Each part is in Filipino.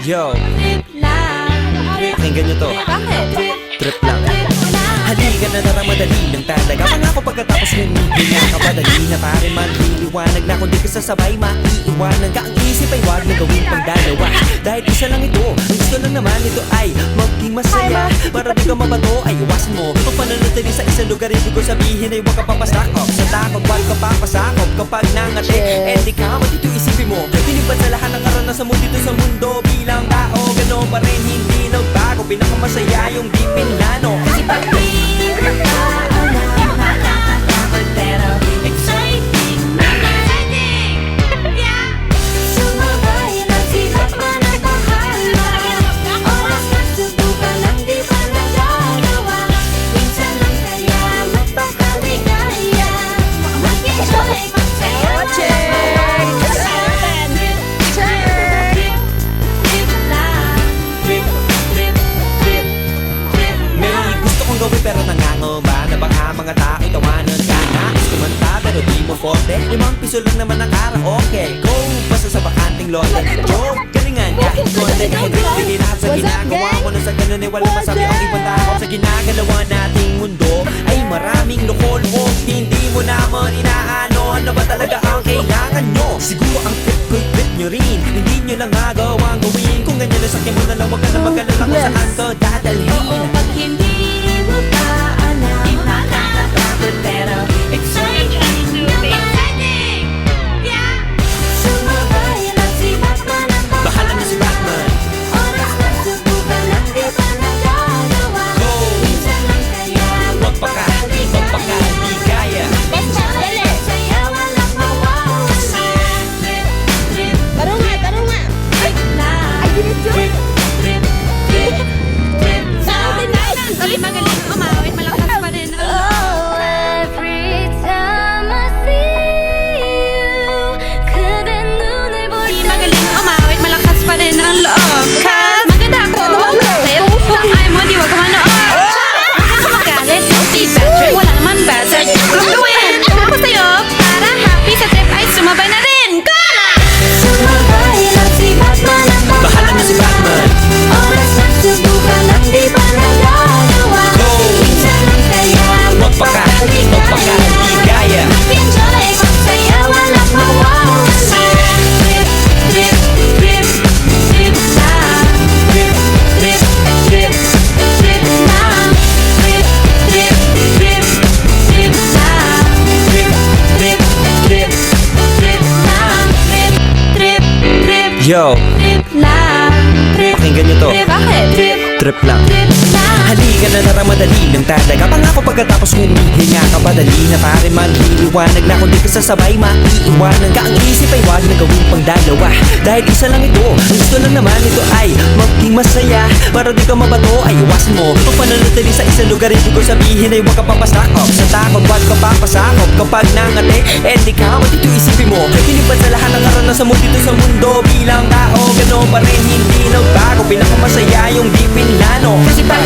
Yo, Trip lang. pakinggan nyo to. Bakit? Trip lang. Halika na naramadali lang talaga. Pangako pagkatapos humigil nga kapadali na pare magliliwanag na kung di ka sasabay maiiwanan ka. Ang isip ay wag na gawin pang dalawa, dahil isa lang ito. Ang gusto lang naman ito ay maging masaya. Para di ka mabato ay iwasan mo kung pananatili sa isang lugar. Ibig ko sabihin ay huwag ka papasakop sa takot, wag ka papasakop. Kapag nangati, di ka dito isipin mo tinipad sa lahat ng karanasan mo dito sa mundo. Bilang tao, gano'n pa rin hindi nagbago. Pinakamasaya yung di pinlano. Kasi pag pero nangangamba na baka mga tao'y tawanan ka. Nais kumanta pero di mo forte. 5 piso lang naman ang karaoke. Go! Basta sa bakanting lote. Joke! Galingan kahit konti. Kahit bigay lahat sa ginagawa ko na sa ganun ay walang masabi ang ibang tao. Sa ginagalawa nating mundo ay maraming loko-loko. Hindi mo naman inaano ano ba talaga ang kailangan nyo. Siguro ang trip ko'y trip nyo rin. Hindi nyo lang magawang gawin. Kung ganyan na sakyan mo na lang, wag ka na mag-alala kung saan ka dadalhin. Oo, pag hindi mo pa alam, di makakatakot pero exciting, exciting, yeah. Sumabay lang si Batman at Bahala na si Batman. oras na subukan lang di pa nagagawa. Go! Minsan lang kaya Magpaka, di kaya. saya walang mawawala. Taro nga. Trip lang. Ay, dinidyo. Trip. Magaling umawit, malakas pa rin. Oh, every time I see you, 그대 눈을 볼 때 Magaling umawit, malakas pa rin ang loob. Cause maganda ako. Kahit ang ayaw mo, di wag ka manood. Huwag ka magalit, di bad trip. Wala naman bad trip. Kung gawin, ako sa'yo. Para happy sa trip ay sumabay na rin. Go na! Sumabay lang si Batman at Bahala na si Batman. oras na subukan lang di pa nagagawa. Go! Minsan lang kaya Magpaka, di kaya. Mag-enjoy, magsaya, walang mawawala. Trip lang. Trip lang. Trip lang. Yo, Trip lang. pakinggan nyo to. Bakit? Trip lang. Trip lang. Halika na naramadali lang talaga. Pangako pagkatapos humihinga ka padali na pare magliliwanag na kung di ka sasabay maiiwanan ka. Ang isip ay wag na gawin pang dalawa, dahil isa lang ito. Ang gusto lang naman ito ay maging masaya. Para di ka mabato ay iwasan mo kung pananatili sa isang lugar. Ibig ko sabihin ay huwag ka papasakop sa takot, wag ka papasakop. Kapag nangati, di ka dito isipin mo tinipad sa lahat ng karanasan mo dito sa mundo. Bilang tao, gano'n pa rin hindi nagbago. Pinakamasaya yung di pinlano. Kasi pag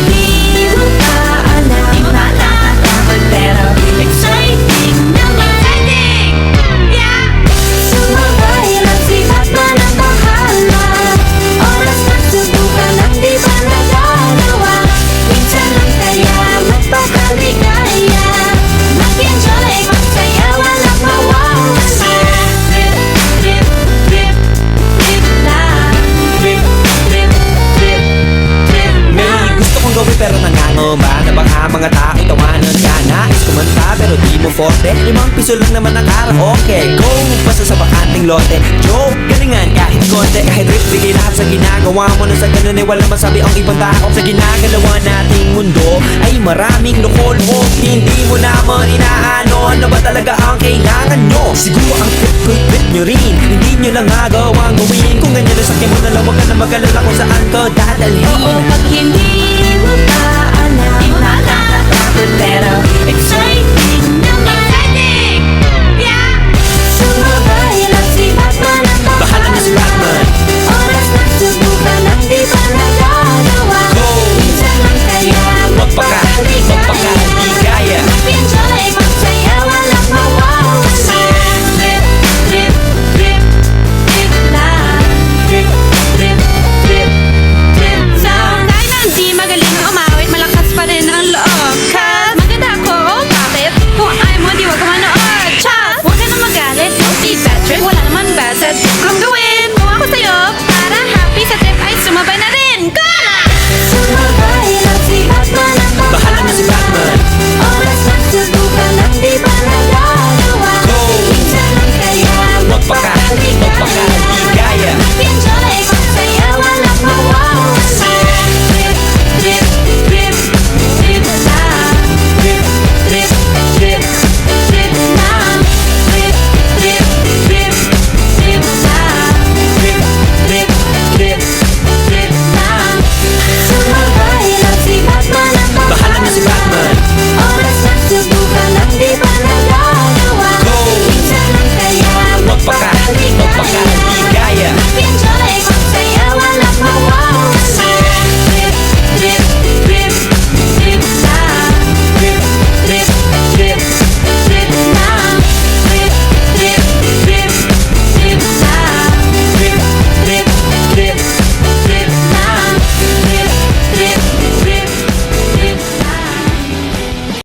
Di mo pa alam, di makakatakot pero exciting, exciting, yeah. Sumabay lang si Batman at bahala. Oras na subukan lang di pa nagagawa. Minsan lang kaya magpakaligaya. Mag-enjoy, magsaya, walang mawawala. Trip lang. may gusto kong gawin pero nangangamba na baka mga tao'y tawanan ka. Nais kumanta pero di mo forte. 5 piso lang naman ang karaoke. Go! Basta sa bakanting lote. Joke! Galingan kahit konti. Kahit rip, bigay lahat sa ginagawa mo na sa ganun ay walang masabi ang ibang tao. Sa ginagalawa nating mundo ay maraming loko-loko. Hindi mo naman inaano ano ba talaga ang kailangan nyo. Siguro ang trip ko'y trip nyo rin. Hindi nyo lang magawang gawin. Kung ganyan na sakyan mo na lang, wag ka na mag-alala kung saan ka dadalhin. Oo, pag hindi mo pa alam, di makakatakot pero